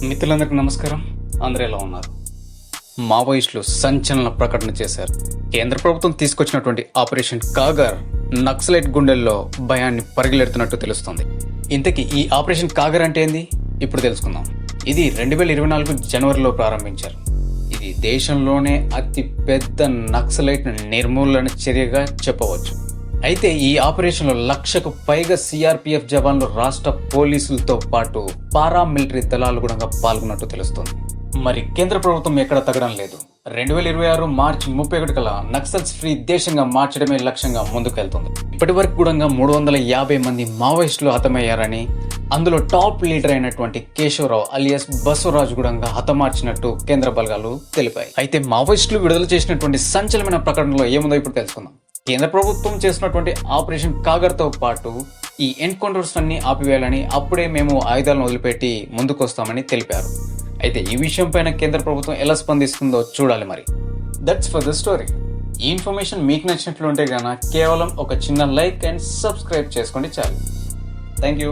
మిత్రులందరికీ నమస్కారం. అందరూ ఎలా ఉన్నారు? మావోయిస్టులు సంచలన ప్రకటన చేశారు. కేంద్ర ప్రభుత్వం తీసుకొచ్చినటువంటి ఆపరేషన్ కాగర్ నక్సలైట్ గుండెల్లో భయాన్ని పరిగెడుతున్నట్టు తెలుస్తుంది. ఇంతకీ ఈ ఆపరేషన్ కాగర్ అంటే ఏంది ఇప్పుడు తెలుసుకుందాం. ఇది 2024 జనవరిలో ప్రారంభించారు. ఇది దేశంలోనే అతి పెద్ద నక్సలైట్ నిర్మూలన చర్యగా చెప్పవచ్చు. అయితే ఈ ఆపరేషన్లో 1,00,000కు పైగా సిఆర్పిఎఫ్ జవాన్లు, రాష్ట్ర పోలీసులతో పాటు పారామిలిటరీ దళాలు కూడా పాల్గొన్నట్టు తెలుస్తుంది. మరి కేంద్ర ప్రభుత్వం ఎక్కడ తగ్గడం లేదు. 2026 మార్చి 31 కల్లా నక్సల్స్ ఫ్రీ దేశంగా మార్చడమే లక్ష్యంగా ముందుకెళ్తుంది. ఇప్పటి వరకు కూడా 350 మంది మావోయిస్టులు హతమయ్యారని, అందులో టాప్ లీడర్ అయినటువంటి కేశవరావు అలియాస్ బసవరాజు కూడా హతమార్చినట్టు కేంద్ర బలగాలు తెలిపాయి. అయితే మావోయిస్టులు విడుదల చేసినటువంటి సంచలనమైన ప్రకటనలో ఏముందో ఇప్పుడు తెలుసుకుందాం. కేంద్ర ప్రభుత్వం చేసినటువంటి ఆపరేషన్ కాగర్తో పాటు ఈ ఎన్కౌంటర్స్ అన్ని ఆపివేయాలని, అప్పుడే మేము ఆయుధాలను వదిలిపెట్టి ముందుకొస్తామని తెలిపారు. అయితే ఈ విషయం పైన కేంద్ర ప్రభుత్వం ఎలా స్పందిస్తుందో చూడాలి. మరి దట్స్ ఫర్ ద స్టోరీ. ఈ ఇన్ఫర్మేషన్ మీకు నచ్చినట్లుంటే గాన కేవలం ఒక చిన్న లైక్ అండ్ సబ్స్క్రైబ్ చేసుకోండి చాలు. Thank you.